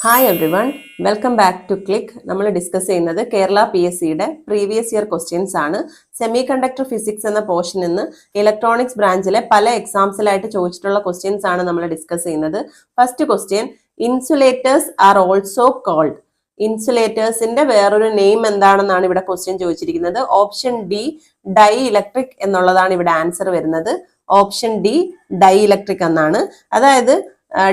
Hi everyone, welcome back to click. നമ്മൾ discuss ചെയ്യുന്നത് കേരള PSCയുടെ പ്രീവിയസ് ഇയർ ക്വസ്റ്റ്യൻസ് ആണ്. സെമി കണ്ടക്ടർ ഫിസിക്സ് എന്ന പോർഷനിൽ നിന്ന് ഇലക്ട്രോണിക്സ് ബ്രാഞ്ചിലെ പല എക്സാംസിലായിട്ട് ചോദിച്ചിട്ടുള്ള ക്വസ്റ്റ്യൻസ് ആണ് നമ്മൾ ഡിസ്കസ് ചെയ്യുന്നത്. First question, insulators are also called. ഇൻസുലേറ്റേഴ്സിന്റെ വേറൊരു നെയിം എന്താണെന്നാണ് ഇവിടെ ക്വസ്റ്റ്യൻ ചോദിച്ചിരിക്കുന്നത്. ഓപ്ഷൻ ഡി ഡൈ ഇലക്ട്രിക് എന്നുള്ളതാണ് ഇവിടെ ആൻസർ വരുന്നത്. ഓപ്ഷൻ ഡി ഡൈ ഇലക്ട്രിക് എന്നാണ്. അതായത്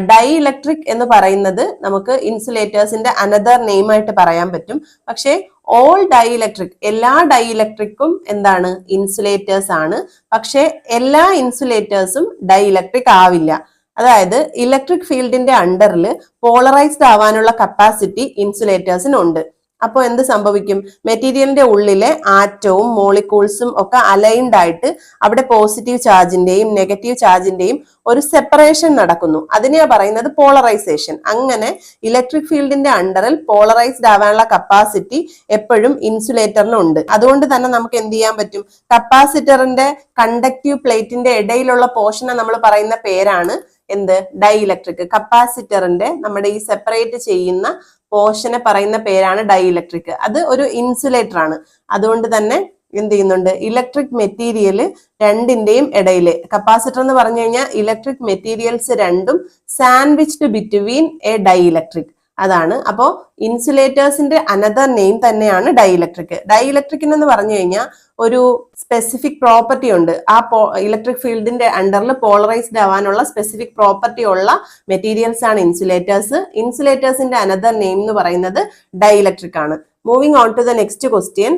ഡൈ ഇലക്ട്രിക് എന്ന് പറയുന്നത് നമുക്ക് ഇൻസുലേറ്റേഴ്സിന്റെ അനദർ നെയിം ആയിട്ട് പറയാൻ പറ്റും. പക്ഷേ ഓൾ ഡൈ ഇലക്ട്രിക്, എല്ലാ ഡൈ ഇലക്ട്രിക്കും എന്താണ്? ഇൻസുലേറ്റേഴ്സ് ആണ്. പക്ഷെ എല്ലാ ഇൻസുലേറ്റേഴ്സും ഡൈ ഇലക്ട്രിക് ആവില്ല. അതായത് ഇലക്ട്രിക് ഫീൽഡിന്റെ അണ്ടറിൽ പോളറൈസ്ഡ് ആവാനുള്ള കപ്പാസിറ്റി ഇൻസുലേറ്റേഴ്സിനുണ്ട്. അപ്പോൾ എന്ത് സംഭവിക്കും? മെറ്റീരിയലിന്റെ ഉള്ളിലെ ആറ്റവും മോളിക്യൂൾസും ഒക്കെ അലൈൻഡ് ആയിട്ട് അവിടെ പോസിറ്റീവ് ചാർജിന്റെയും നെഗറ്റീവ് ചാർജിന്റെയും ഒരു സെപ്പറേഷൻ നടക്കുന്നു. അതിനെയാ പറയുന്നത് പോളറൈസേഷൻ. അങ്ങനെ ഇലക്ട്രിക് ഫീൽഡിന്റെ അണ്ടറിൽ പോളറൈസ്ഡ് ആവാനുള്ള കപ്പാസിറ്റി എപ്പോഴും ഇൻസുലേറ്ററിനുണ്ട്. അതുകൊണ്ട് തന്നെ നമുക്ക് എന്ത് ചെയ്യാൻ പറ്റും? കപ്പാസിറ്ററിന്റെ കണ്ടക്റ്റീവ് പ്ലേറ്റിന്റെ ഇടയിലുള്ള പോർഷനെ നമ്മൾ പറയുന്ന പേരാണ് എന്ത്? Dielectric. കപ്പാസിറ്ററിന്റെ നമ്മുടെ ഈ സെപ്പറേറ്റ് ചെയ്യുന്ന പോർഷനെ പറയുന്ന പേരാണ് ഡൈ ഇലക്ട്രിക്. അത് ഒരു ഇൻസുലേറ്റർ ആണ്. അതുകൊണ്ട് തന്നെ എന്ത് ചെയ്യുന്നുണ്ട്? ഇലക്ട്രിക് മെറ്റീരിയൽ രണ്ടിന്റെയും ഇടയില്, കപ്പാസിറ്റർ എന്ന് പറഞ്ഞു കഴിഞ്ഞാൽ ഇലക്ട്രിക് മെറ്റീരിയൽസ് രണ്ടും sandwiched between a dielectric. അതാണ്. അപ്പോ ഇൻസുലേറ്റേഴ്സിന്റെ അനദർ നെയിം തന്നെയാണ് ഡൈ ഇലക്ട്രിക്. ഡൈ ഇലക്ട്രിക് എന്ന് പറഞ്ഞു കഴിഞ്ഞാൽ ഒരു സ്പെസിഫിക് പ്രോപ്പർട്ടി ഉണ്ട്. ആ ഇലക്ട്രിക് ഫീൽഡിന്റെ അണ്ടറിൽ പോളറൈസ്ഡ് ആവാനുള്ള സ്പെസിഫിക് പ്രോപ്പർട്ടി ഉള്ള മെറ്റീരിയൽസ് ആണ് ഇൻസുലേറ്റേഴ്സ്. ഇൻസുലേറ്റേഴ്സിന്റെ അനദർ നെയിം എന്ന് പറയുന്നത് ഡൈ ഇലക്ട്രിക് ആണ്. Moving on to the next question,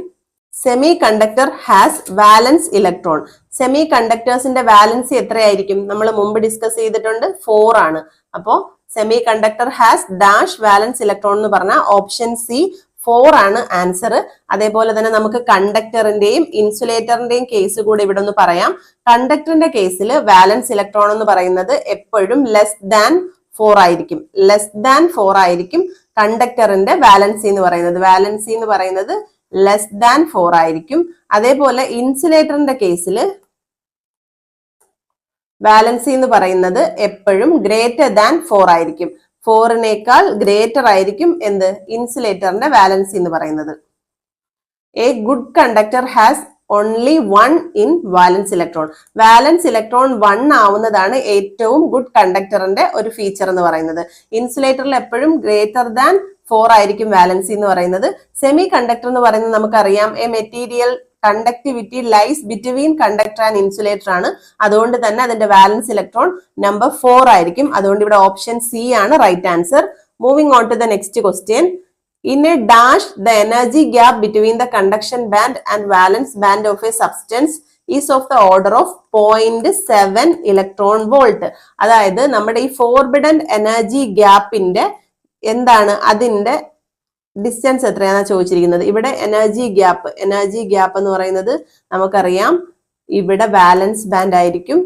semiconductor has valence electron. സെമി കണ്ടക്ടേഴ്സിന്റെ വാലൻസി എത്രയായിരിക്കും? നമ്മൾ മുമ്പ് ഡിസ്കസ് ചെയ്തിട്ടുണ്ട്, 4 ആണ്. അപ്പോ semiconductor has dash valence electron എന്ന് പറഞ്ഞാൽ ഓപ്ഷൻ സി 4 ആണ് ആൻസർ. അതേപോലെ തന്നെ നമുക്ക് കണ്ടക്ടറിന്റെയും ഇൻസുലേറ്ററിന്റെയും കേസ് കൂടെ ഇവിടെ ഒന്ന് പറയാം. കണ്ടക്ടറിന്റെ കേസിൽ വാലൻസ് ഇലക്ട്രോൺ എന്ന് പറയുന്നത് എപ്പോഴും ലെസ് ദാൻ 4 ആയിരിക്കും. ലെസ് ദാൻ 4 ആയിരിക്കും കണ്ടക്ടറിന്റെ വാലൻസി എന്ന് പറയുന്നത്. വാലൻസി എന്ന് പറയുന്നത് ലെസ് ദാൻ 4 ആയിരിക്കും. അതേപോലെ ഇൻസുലേറ്ററിന്റെ കേസിൽ വാലൻസി എന്ന് പറയുന്നത് എപ്പോഴും ഗ്രേറ്റർ ദാൻ 4 ആയിരിക്കും. 4നേക്കാൾ ഗ്രേറ്റർ ആയിരിക്കും എന്ത്? ഇൻസുലേറ്ററിന്റെ വാലൻസി എന്ന് പറയുന്നത്. A good conductor has only 1 in വാലൻസ് electron. വാലൻസ് electron 1 ആവുന്നതാണ് ഏറ്റവും ഗുഡ് കണ്ടക്ടറിന്റെ ഒരു ഫീച്ചർ എന്ന് പറയുന്നത്. ഇൻസുലേറ്ററിൽ എപ്പോഴും ഗ്രേറ്റർ ദാൻ 4 ആയിരിക്കും വാലൻസി എന്ന് പറയുന്നത്. സെമി കണ്ടക്ടർ എന്ന് പറയുന്നത് നമുക്കറിയാം a material conductivity lies between conductor and insulator ആണ്. അതുകൊണ്ട് തന്നെ അതിന്റെ വാലൻസ് ഇലക്ട്രോൺ നമ്പർ 4 ആയിരിക്കും. അതുകൊണ്ട് ഇവിടെ ഓപ്ഷൻ സി ആണ് right answer. Moving on to the next question, in a dash the energy gap between the conduction band and valence band of a substance is of the order of 0.7 electron volt. അതായത് നമ്മുടെ ഈ forbidden energy ഗ്യാപ്പിന്റെ എന്താണ്? അതിന്റെ distance എത്രയാണെന്ന് ചോദിച്ചിരിക്കുന്നത്. ഇവിടെ energy gap എന്ന് പറയുന്നത് നമുക്കറിയാം ഇവിടെ വാലൻസ് ബാൻഡ് ആയിരിക്കും,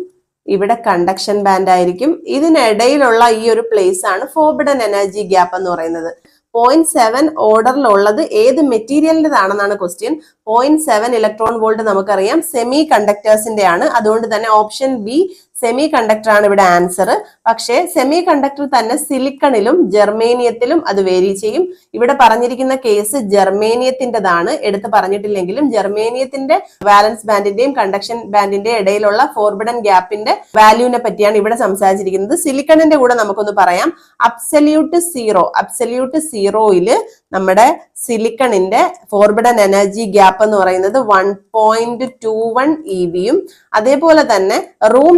ഇവിടെ കണ്ടക്ഷൻ ബാൻഡ് ആയിരിക്കും. ഇതിനിടയിലുള്ള ഈ ഒരു പ്ലേസ് ആണ് ഫോർബിഡൻ എനർജി ഗ്യാപ്പ് എന്ന് പറയുന്നത്. 0.7 ഓർഡറിലുള്ളത് ഏത് മെറ്റീരിയലിൻ്റെതാണെന്നാണ് ക്വസ്റ്റ്യൻ. 0.7 ഇലക്ട്രോൺ വോൾട്ട് നമുക്കറിയാം സെമി കണ്ടക്ടേഴ്സിന്റെ ആണ്. അതുകൊണ്ട് തന്നെ ഓപ്ഷൻ ബി സെമി കണ്ടക്ടർ ആണ് ഇവിടെ ആൻസർ. പക്ഷേ സെമി കണ്ടക്ടർ തന്നെ സിലിക്കണിലും ജർമേനിയത്തിലും അത് വേരി ചെയ്യും. ഇവിടെ പറഞ്ഞിരിക്കുന്ന കേസ് ജർമേനിയത്തിൻ്റെതാണ്. എടുത്ത് പറഞ്ഞിട്ടില്ലെങ്കിലും ജർമേനിയത്തിന്റെ വാലൻസ് ബാൻഡിന്റെയും കണ്ടക്ഷൻ ബാൻഡിന്റെ ഇടയിലുള്ള ഫോർബിഡൻ ഗ്യാപ്പിന്റെ വാല്യൂവിനെ പറ്റിയാണ് ഇവിടെ സംസാരിച്ചിരിക്കുന്നത്. സിലിക്കണിന്റെ കൂടെ നമുക്കൊന്ന് പറയാം. അബ്സല്യൂട്ട് സീറോയില് നമ്മുടെ സിലിക്കണിന്റെ ഫോർബിഡൻ എനർജി ഗ്യാപ്പ് എന്ന് പറയുന്നത് 1.21 EVയും അതേപോലെ തന്നെ റൂം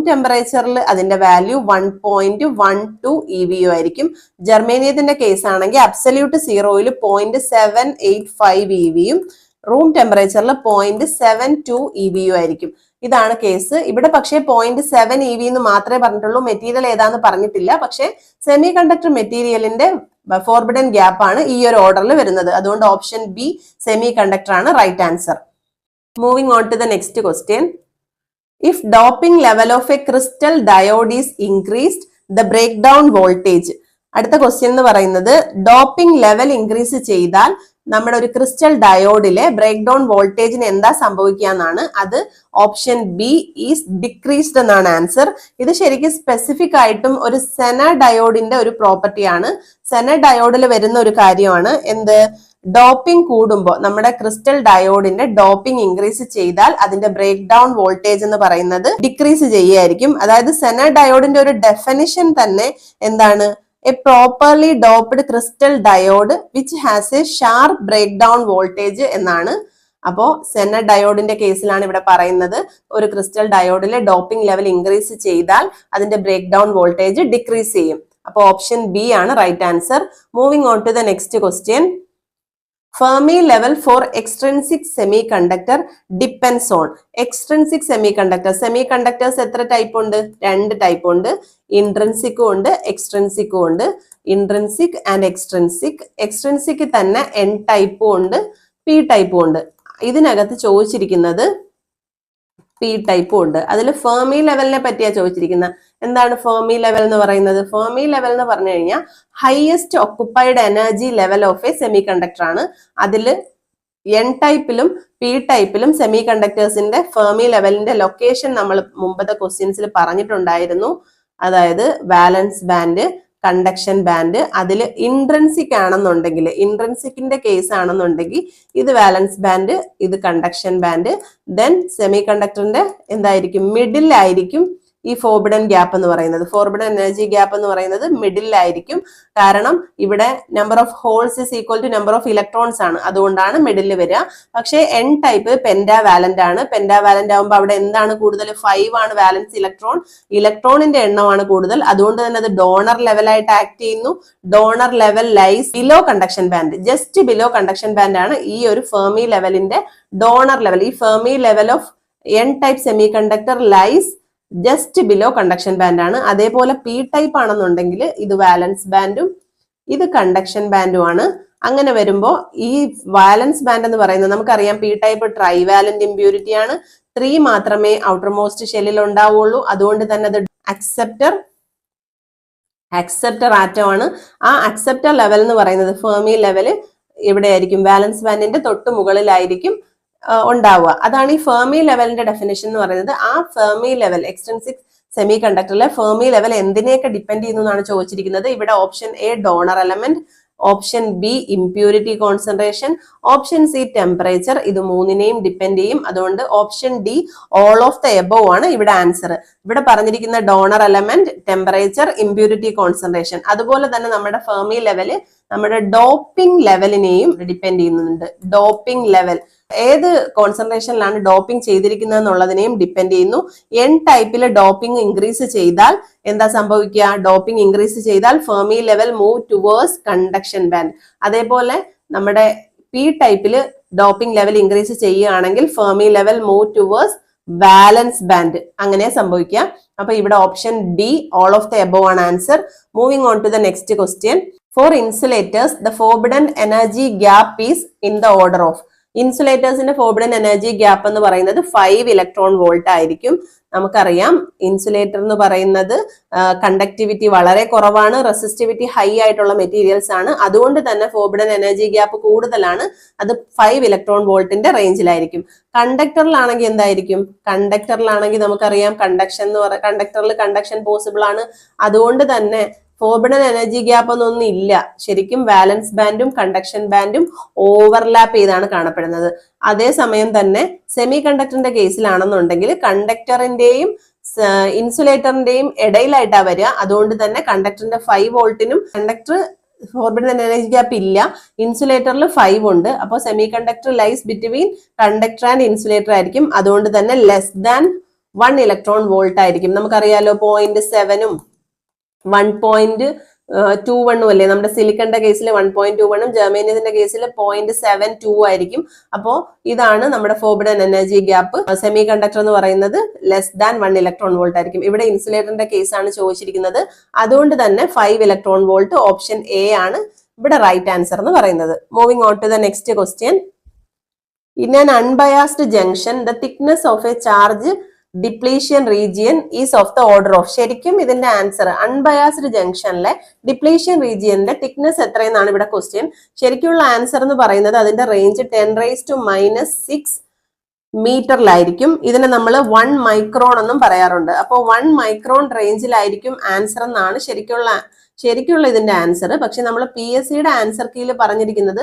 ടെമ്പറേച്ചറിൽ അതിന്റെ വാല്യൂ 1.12 EVയും ആയിരിക്കും. ജർമേനിയത്തിന്റെ കേസ് ആണെങ്കിൽ അബ്സല്യൂട്ട് സീറോയിൽ 0.785 EVയും റൂം ടെമ്പറേച്ചറിൽ 0.72 EVയും ആയിരിക്കും. ഇതാണ് കേസ്. ഇവിടെ പക്ഷേ 0.7 EV എന്ന് മാത്രമേ പറഞ്ഞിട്ടുള്ളൂ. മെറ്റീരിയൽ ഏതാന്ന് പറഞ്ഞിട്ടില്ല. പക്ഷേ സെമി കണ്ടക്ടർ മെറ്റീരിയലിന്റെ ഫോർബിഡൻ ഗ്യാപ്പ് ആണ് ഈ ഒരു ഓർഡറിൽ വരുന്നത്. അതുകൊണ്ട് ഓപ്ഷൻ ബി സെമി കണ്ടക്ടർ ആണ് right answer. Moving on to the next question, if doping level of a crystal diode is increased the breakdown voltage. അടുത്ത ക്വസ്റ്റ്യൻ എന്ന് പറയുന്നത് ഡോപ്പിംഗ് ലെവൽ ഇൻക്രീസ് ചെയ്താൽ നമ്മുടെ ഒരു ക്രിസ്റ്റൽ ഡയോഡിലെ ബ്രേക്ക് ഡൗൺ വോൾട്ടേജിന് എന്താ സംഭവിക്കുക എന്നാണ്. അത് ഓപ്ഷൻ ബി ഈസ് ഡിക്രീസ്ഡ് എന്നാണ് ആൻസർ. ഇത് ശരിക്കും സ്പെസിഫിക് ആയിട്ടും ഒരു സെന ഡയോഡിന്റെ ഒരു പ്രോപ്പർട്ടിയാണ്. സെന ഡയോഡിൽ വരുന്ന ഒരു കാര്യമാണ് എന്ത്, ഡോപ്പിംഗ് കൂടുമ്പോൾ നമ്മുടെ ക്രിസ്റ്റൽ ഡയോഡിന്റെ ഡോപ്പിംഗ് ഇൻക്രീസ് ചെയ്താൽ അതിന്റെ ബ്രേക്ക് ഡൗൺ വോൾട്ടേജ് എന്ന് പറയുന്നത് ഡിക്രീസ് ചെയ്യുകയായിരിക്കും. അതായത് സെന ഡയോഡിന്റെ ഒരു ഡെഫിനിഷൻ തന്നെ എന്താണ്, a properly doped crystal diode which has a sharp breakdown voltage എന്നാണ്. അപ്പോ സെന ഡയോഡിന്റെ കേസിലാണ് ഇവിടെ പറയുന്നത് ഒരു ക്രിസ്റ്റൽ ഡയോഡിലെ ഡോപ്പിംഗ് ലെവൽ ഇൻക്രീസ് ചെയ്താൽ അതിന്റെ ബ്രേക്ക് ഡൗൺ വോൾട്ടേജ് ഡിക്രീസ് ചെയ്യും. അപ്പൊ ഓപ്ഷൻ ബി ആണ് right answer. Moving on to the next question. Fermi level for extrinsic semiconductor depends on. Extrinsic semiconductor, semiconductors എത്ര type ഉണ്ട്, 2 type ഉണ്ട്. ഇൻട്രിൻസിക്കും ഉണ്ട്, എക്സ്ട്രിൻസിക്കും ഉണ്ട്. Intrinsic and extrinsic. എക്സ്ട്രിൻസിക് തന്നെ N ടൈപ്പും ഉണ്ട്, P ടൈപ്പും ഉണ്ട്. ഇതിനകത്ത് ചോദിച്ചിരിക്കുന്നത് P ടൈപ്പും ഉണ്ട്. അതിൽ ഫെർമി ലെവലിനെ പറ്റിയാ ചോദിച്ചിരിക്കുന്നത്. എന്താണ് ഫെർമി ലെവൽ എന്ന് പറയുന്നത്? ഫെർമി ലെവൽ എന്ന് പറഞ്ഞു കഴിഞ്ഞാൽ highest occupied energy level of a semiconductor ആണ്. അതിൽ N ടൈപ്പിലും P ടൈപ്പിലും സെമി കണ്ടക്ടേഴ്സിന്റെ ഫെർമി ലെവലിന്റെ ലൊക്കേഷൻ നമ്മൾ മുമ്പത്തെ ക്വസ്റ്റ്യൻസിൽ പറഞ്ഞിട്ടുണ്ടായിരുന്നു. അതായത് വാലൻസ് ബാൻഡ്, കണ്ടക്ഷൻ ബാൻഡ്. അതിൽ ഇൻട്രൻസിക് ആണെന്നുണ്ടെങ്കിൽ, ഇൻട്രൻസിക്കിന്റെ കേസ് ആണെന്നുണ്ടെങ്കിൽ ഇത് വാലൻസ് ബാൻഡ്, ഇത് കണ്ടക്ഷൻ ബാൻഡ്. ദെൻ സെമി കണ്ടക്ടറിന്റെ എന്തായിരിക്കും, മിഡിൽ ആയിരിക്കും ഈ ഫോർബിഡൻ ഗ്യാപ്പ് എന്ന് പറയുന്നത്. ഫോർബിഡൻ എനർജി ഗ്യാപ്പ് എന്ന് പറയുന്നത് മിഡിലായിരിക്കും. കാരണം ഇവിടെ number of holes is equal to number of electrons ആണ്, അതുകൊണ്ടാണ് മിഡിൽ വരിക. പക്ഷേ N ടൈപ്പ് പെന്റാവാലന്റ് ആണ്. പെന്റാവാലന്റ് ആകുമ്പോൾ അവിടെ എന്താണ് കൂടുതൽ, 5 ആണ് വാലൻസ് ഇലക്ട്രോൺ. ഇലക്ട്രോണിന്റെ എണ്ണമാണ് കൂടുതൽ, അതുകൊണ്ട് തന്നെ അത് ഡോണർ ലെവലായിട്ട് ആക്ട് ചെയ്യുന്നു. Donor level lies below conduction band, just below conduction band ആണ് ഈ ഒരു ഫെർമി ലെവലിന്റെ ഡോണർ ലെവൽ. ഈ Fermi level of N type semiconductor lies just below conduction band ആണ്. അതേപോലെ P ടൈപ്പ് ആണെന്നുണ്ടെങ്കിൽ ഇത് വാലൻസ് ബാൻഡും ഇത് കണ്ടക്ഷൻ ബാൻഡും ആണ്. അങ്ങനെ വരുമ്പോൾ ഈ വാലൻസ് ബാൻഡ് എന്ന് പറയുന്നത് നമുക്കറിയാം P ടൈപ്പ് ട്രൈവാലന്റ് ഇമ്പ്യൂരിറ്റി ആണ്. 3 മാത്രമേ ഔട്ടർ മോസ്റ്റ് ഷെല്ലിൽ ഉണ്ടാവുള്ളൂ. അതുകൊണ്ട് തന്നെ അത് അക്സെപ്റ്റർ ആറ്റം ആണ്. ആ അക്സെപ്റ്റർ ലെവൽ എന്ന് പറയുന്നത് ഫെർമി ലെവല് എവിടെയായിരിക്കും, വാലൻസ് ബാൻഡിന്റെ തൊട്ട് മുകളിലായിരിക്കും ഉണ്ടാവുക. അതാണ് ഈ ഫെർമി ലെവലിന്റെ ഡെഫിനേഷൻ എന്ന് പറയുന്നത്. ആ ഫെർമി ലെവൽ, എക്സ്ട്രിൻസിക് സെമി കണ്ടക്ടറിലെ ഫെർമി ലെവൽ എന്തിനെയൊക്കെ ഡിപ്പെൻഡ് ചെയ്യുന്നു എന്നാണ് ചോദിച്ചിരിക്കുന്നത്. ഇവിടെ option A donor element, option B impurity concentration, option C temperature. ഇത് മൂന്നിനെയും ഡിപ്പെൻഡ് ചെയ്യും. അതുകൊണ്ട് option D all of the above ആണ് ഇവിടെ ആൻസർ. ഇവിടെ പറഞ്ഞിരിക്കുന്ന donor element, temperature, impurity concentration. അതുപോലെ തന്നെ നമ്മുടെ ഫെർമി ലെവല് നമ്മുടെ ഡോപ്പിംഗ് ലെവലിനെയും ഡിപ്പെൻഡ് ചെയ്യുന്നുണ്ട്. ഡോപ്പിംഗ് ലെവൽ ഏത് കോൺസെൻട്രേഷനിലാണ് ഡോപ്പിംഗ് ചെയ്തിരിക്കുന്നത് എന്നുള്ളതിനെയും ഡിപ്പെൻഡ് ചെയ്യുന്നു. N ടൈപ്പിൽ ഡോപ്പിംഗ് ഇൻക്രീസ് ചെയ്താൽ എന്താ സംഭവിക്കുക, ഡോപ്പിംഗ് ഇൻക്രീസ് ചെയ്താൽ Fermi level move towards conduction band. അതേപോലെ നമ്മുടെ P ടൈപ്പിൽ ഡോപ്പിംഗ് ലെവൽ ഇൻക്രീസ് ചെയ്യുകയാണെങ്കിൽ Fermi level move towards valence band. അങ്ങനെ സംഭവിക്കുക. അപ്പൊ ഇവിടെ option D all of the above ആണ് answer. Moving on to the next question. For insulators the forbidden energy gap is in the order of. ഇൻസുലേറ്റേഴ്സിന്റെ forbidden energy gap എന്ന് പറയുന്നത് 5 electron volt ആയിരിക്കും. നമുക്കറിയാം ഇൻസുലേറ്റർ എന്ന് പറയുന്നത് കണ്ടക്ടിവിറ്റി വളരെ കുറവാണ്, റെസിസ്റ്റിവിറ്റി ഹൈ ആയിട്ടുള്ള മെറ്റീരിയൽസ് ആണ്. അതുകൊണ്ട് തന്നെ ഫോർബിഡൻ എനർജി ഗ്യാപ്പ് കൂടുതലാണ്. അത് 5 ഇലക്ട്രോൺ വോൾട്ടിന്റെ റേഞ്ചിലായിരിക്കും. കണ്ടക്ടറിലാണെങ്കിൽ എന്തായിരിക്കും, കണ്ടക്ടറിലാണെങ്കിൽ നമുക്കറിയാം കണ്ടക്ടറിൽ കണ്ടക്ഷൻ പോസിബിൾ ആണ്. അതുകൊണ്ട് തന്നെ ഫോർബിഡൻ എനർജി ഗ്യാപ്പ് ഒന്നും ഇല്ല. ശരിക്കും വാലൻസ് ബാൻഡും കണ്ടക്ഷൻ ബാൻഡും ഓവർലാപ്പ് ചെയ്താണ് കാണപ്പെടുന്നത്. അതേസമയം തന്നെ സെമി കണ്ടക്ടറിന്റെ കേസിലാണെന്നുണ്ടെങ്കിൽ കണ്ടക്ടറിന്റെയും ഇൻസുലേറ്ററിന്റെയും ഇടയിലായിട്ടാണ് വരിക. അതുകൊണ്ട് തന്നെ കണ്ടക്ടറിന്റെ 5 വോൾട്ടിനും കണ്ടക്ടർ ഫോർബിഡൻ എനർജി ഗ്യാപ്പ് ഇല്ല, ഇൻസുലേറ്ററിൽ 5 ഉണ്ട്. അപ്പോൾ semiconductor lies between conductor and insulator ആയിരിക്കും. അതുകൊണ്ട് തന്നെ ലെസ് ദാൻ 1 ഇലക്ട്രോൺ വോൾട്ട് ആയിരിക്കും. നമുക്കറിയാലോ 0.7ഉം 1.21 അല്ലേ. നമ്മുടെ സിലിക്കന്റെ കേസിൽ 1.21ഉം ജർമേനിയത്തിന്റെ കേസിൽ 0.72 ആയിരിക്കും. അപ്പോ ഇതാണ് നമ്മുടെ forbidden energy gap. Semi conductor എന്ന് പറയുന്നത് ലെസ് ദാൻ 1 ഇലക്ട്രോൺ വോൾട്ട് ആയിരിക്കും. ഇവിടെ ഇൻസുലേറ്ററിന്റെ കേസാണ് ചോദിച്ചിരിക്കുന്നത്. അതുകൊണ്ട് തന്നെ 5 ഇലക്ട്രോൺ വോൾട്ട് ഓപ്ഷൻ എ ആണ് ഇവിടെ റൈറ്റ് ആൻസർ എന്ന് പറയുന്നത്. Moving on to the next question. In an unbiased junction the thickness of a charge depletion region is of the order of. ശരിക്കും ഇതിന്റെ ആൻസർ അൺബയാസ്ഡ് ജംഗ്ഷനിലെ ഡിപ്ലീഷൻ റീജിയന്റെ thickness എത്രയെന്നാണ് ഇവിടെ ക്വസ്റ്റ്യൻ. ശരിക്കുള്ള ആൻസർ എന്ന് പറയുന്നത് അതിന്റെ റേഞ്ച് 10⁻⁶ മീറ്ററിലായിരിക്കും. ഇതിനെ നമ്മൾ 1 മൈക്രോൺ എന്നും പറയാറുണ്ട്. അപ്പോൾ 1 മൈക്രോൺ റേഞ്ചിലായിരിക്കും ആൻസർ എന്നാണ് ശരിക്കുള്ള ഇതിന്റെ ആൻസർ. പക്ഷെ നമ്മൾ PSCയുടെ ആൻസർ കീയിൽ പറഞ്ഞിരിക്കുന്നത്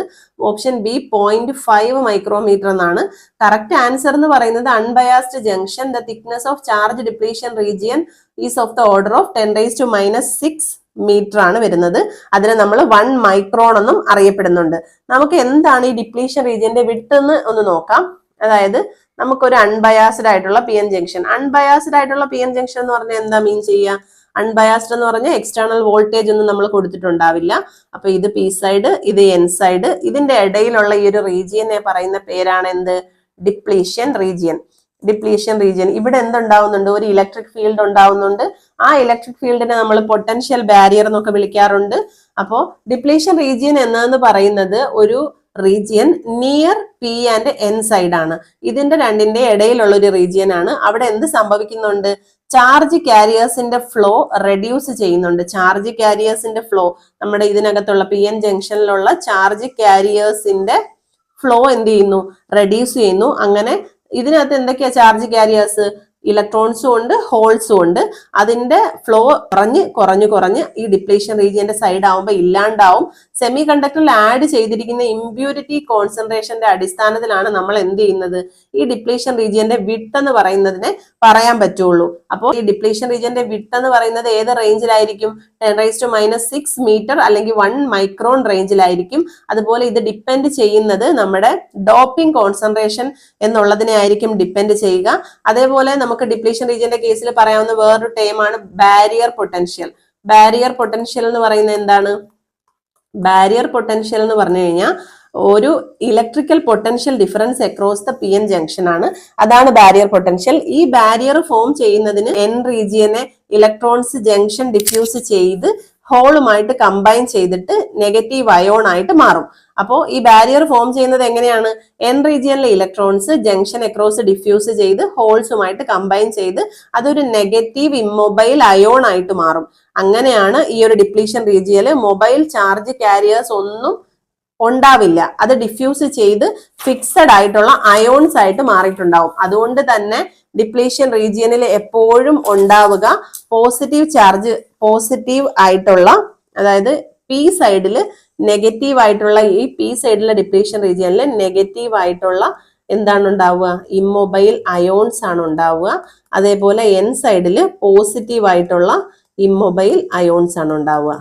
ഓപ്ഷൻ ബി 0.5 മൈക്രോമീറ്റർ എന്നാണ്. കറക്റ്റ് ആൻസർ എന്ന് പറയുന്നത് unbiased junction the thickness of charge depletion region is of the order of 10⁻⁻6 metre ആണ് വരുന്നത്. അതിനെ നമ്മൾ 1 മൈക്രോൺ എന്നും അറിയപ്പെടുന്നുണ്ട്. നമുക്ക് എന്താണ് ഈ ഡിപ്ലീഷൻ റീജിയന്റെ വിഡ്ത് എന്ന് ഒന്ന് നോക്കാം. അതായത് നമുക്കൊരു അൺബയാസ്ഡ് ആയിട്ടുള്ള PN ജംഗ്ഷൻ, അൺബയാസ്ഡ് ആയിട്ടുള്ള PN ജംഗ്ഷൻ എന്ന് പറഞ്ഞാൽ എന്താ മീൻ ചെയ്യുക? അൺബയാസ്ഡ് എന്ന് പറഞ്ഞാൽ എക്സ്റ്റേണൽ വോൾട്ടേജ് ഒന്നും നമ്മൾ കൊടുത്തിട്ടുണ്ടാവില്ല. അപ്പൊ ഇത് P സൈഡ്, ഇത് N സൈഡ്, ഇതിന്റെ ഇടയിലുള്ള ഈ ഒരു റീജിയനെ പറയുന്ന പേരാണ് എന്ത്? Depletion region. ഡിപ്ലീഷൻ റീജിയൻ ഇവിടെ എന്തുണ്ടാവുന്നുണ്ട്? ഒരു ഇലക്ട്രിക് ഫീൽഡ് ഉണ്ടാവുന്നുണ്ട്. ആ ഇലക്ട്രിക് ഫീൽഡിനെ നമ്മൾ പൊട്ടൻഷ്യൽ ബാരിയർ എന്നൊക്കെ വിളിക്കാറുണ്ട്. അപ്പോൾ ഡിപ്ലീഷൻ റീജിയൻ എന്നതെന്ന് പറയുന്നത് ഒരു region near P and N side ആണ്. ഇതിന്റെ രണ്ടിന്റെ ഇടയിലുള്ള ഒരു റീജിയൻ ആണ്. അവിടെ എന്ത് സംഭവിക്കുന്നുണ്ട്? ചാർജ് കാരിയേഴ്സിന്റെ ഫ്ലോ റെഡ്യൂസ് ചെയ്യുന്നുണ്ട്. ചാർജ് കാരിയേഴ്സിന്റെ ഫ്ലോ, നമ്മുടെ ഇതിനകത്തുള്ള PN ജംഗ്ഷനിലുള്ള ചാർജ് കാരിയേഴ്സിന്റെ ഫ്ലോ എന്ത് ചെയ്യുന്നു? റെഡ്യൂസ് ചെയ്യുന്നു. അങ്ങനെ ഇതിനകത്ത് എന്തൊക്കെയാ ചാർജ് കാരിയേഴ്സ്? ഇലക്ട്രോൺസും ഉണ്ട്, ഹോൾസും ഉണ്ട്. അതിന്റെ ഫ്ലോ കുറഞ്ഞ് ഈ ഡിപ്ലീഷൻ റീജിയന്റെ സൈഡ് ആവുമ്പോൾ ഇല്ലാണ്ടാവും. സെമി കണ്ടക്ടറിൽ ആഡ് ചെയ്തിരിക്കുന്ന ഇമ്പ്യൂരിറ്റി കോൺസെൻട്രേഷന്റെ അടിസ്ഥാനത്തിലാണ് നമ്മൾ എന്ത് ചെയ്യുന്നത്? ഈ ഡിപ്ലീഷൻ റീജിയന്റെ വിഡ്ത് എന്ന് പറയുന്നതിനെ പറയാൻ പറ്റുള്ളൂ. അപ്പോൾ ഈ ഡിപ്ലീഷൻ റീജിയന്റെ വിഡ്ത് എന്ന് പറയുന്നത് ഏത് റേഞ്ചിലായിരിക്കും? 10⁻⁶ മീറ്റർ അല്ലെങ്കിൽ 1 മൈക്രോൺ റേഞ്ചിലായിരിക്കും. അതുപോലെ ഇത് ഡിപ്പെൻഡ് ചെയ്യുന്നത് നമ്മുടെ ഡോപ്പിംഗ് കോൺസെൻട്രേഷൻ എന്നുള്ളതിനെ ആയിരിക്കും ഡിപ്പെൻഡ് ചെയ്യുക. അതേപോലെ നമുക്ക് ഡിപ്ലീഷൻ റീജിയന്റെ കേസിൽ പറയാവുന്ന വേറൊരു ടേമാണ് ബാരിയർ പൊട്ടൻഷ്യൽ. ബാരിയർ പൊട്ടൻഷ്യൽ എന്ന് പറയുന്നത് എന്താണ്? ബാരിയർ പൊട്ടൻഷ്യൽ എന്ന് പറഞ്ഞു കഴിഞ്ഞാൽ ഒരു electrical potential difference across the PN junction ആണ്. അതാണ് ബാരിയർ പൊട്ടൻഷ്യൽ. ഈ ബാരിയർ ഫോം ചെയ്യുന്നതിന് N റീജിയനെ ഇലക്ട്രോൺസ് ജംഗ്ഷൻ ഡിഫ്യൂസ് ചെയ്ത് ഹോളുമായിട്ട് കമ്പൈൻ ചെയ്തിട്ട് നെഗറ്റീവ് അയോൺ ആയിട്ട് മാറും. അപ്പോൾ ഈ ബാരിയർ ഫോം ചെയ്യുന്നത് എങ്ങനെയാണ്? N റീജിയനിലെ ഇലക്ട്രോൺസ് ജംഗ്ഷൻ അക്രോസ് ഡിഫ്യൂസ് ചെയ്ത് ഹോൾസുമായിട്ട് കമ്പൈൻ ചെയ്ത് അതൊരു നെഗറ്റീവ് ഇമ്മൊബൈൽ അയോൺ ആയിട്ട് മാറും. അങ്ങനെയാണ് ഈ ഒരു ഡിപ്ലീഷൻ റീജിയനിൽ മൊബൈൽ ചാർജ് കാരിയേഴ്സ് ഒന്നും ഉണ്ടാവില്ല. അത് ഡിഫ്യൂസ് ചെയ്ത് ഫിക്സഡ് ആയിട്ടുള്ള അയോൺസ് ആയിട്ട് മാറിയിട്ടുണ്ടാവും. അതുകൊണ്ട് തന്നെ ഡിപ്ലീഷൻ റീജിയനിൽ എപ്പോഴും ഉണ്ടാവുക പോസിറ്റീവ് ആയിട്ടുള്ള, അതായത് P സൈഡിൽ നെഗറ്റീവ് ആയിട്ടുള്ള, ഈ P സൈഡിലെ ഡിപ്ലീഷൻ റീജിയനിൽ നെഗറ്റീവ് ആയിട്ടുള്ള എന്താണ് ഉണ്ടാവുക? ഇമ്മൊബൈൽ അയോൺസ് ആണ് ഉണ്ടാവുക. അതേപോലെ N സൈഡിൽ പോസിറ്റീവ് ആയിട്ടുള്ള ഇമ്മൊബൈൽ അയോൺസ് ആണ് ഉണ്ടാവുക.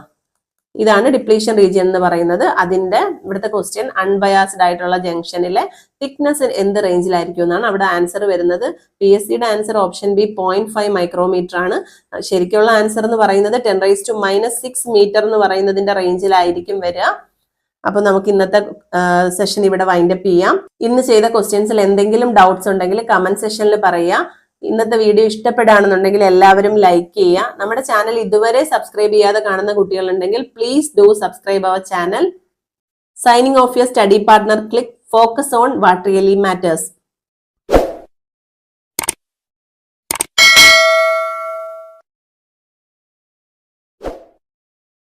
ഇതാണ് ഡിപ്ലീഷൻ റീജിയൻ എന്ന് പറയുന്നത്. അതിന്റെ ഇവിടുത്തെ ക്വസ്റ്റ്യൻ അൺബയാസ്ഡ് ആയിട്ടുള്ള ജംഗ്ഷനിലെ തിക്നെസ് എന്ത് റേഞ്ചിലായിരിക്കും എന്നാണ് അവിടെ ആൻസർ വരുന്നത്. PSCയുടെ ആൻസർ ഓപ്ഷൻ ബി 0.5 മൈക്രോമീറ്റർ ആണ്. ശരിക്കുള്ള ആൻസർ എന്ന് പറയുന്നത് 10⁻⁶ മീറ്റർ എന്ന് പറയുന്നതിന്റെ റേഞ്ചിലായിരിക്കും വരിക. അപ്പൊ നമുക്ക് ഇന്നത്തെ സെഷൻ ഇവിടെ വൈൻഡപ്പ് ചെയ്യാം. ഇന്ന് ചെയ്ത ക്വസ്റ്റ്യൻസിൽ എന്തെങ്കിലും ഡൗട്ട്സ് ഉണ്ടെങ്കിൽ കമന്റ് സെഷനിൽ പറയുക. ഇന്നത്തെ വീഡിയോ ഇഷ്ടപ്പെടുകയാണെന്നുണ്ടെങ്കിൽ എല്ലാവരും ലൈക്ക് ചെയ്യുക. നമ്മുടെ ചാനൽ ഇതുവരെ സബ്സ്ക്രൈബ് ചെയ്യാതെ കാണുന്ന കുട്ടികളുണ്ടെങ്കിൽ please do subscribe our channel. Signing off your study partner click. Focus on what really matters.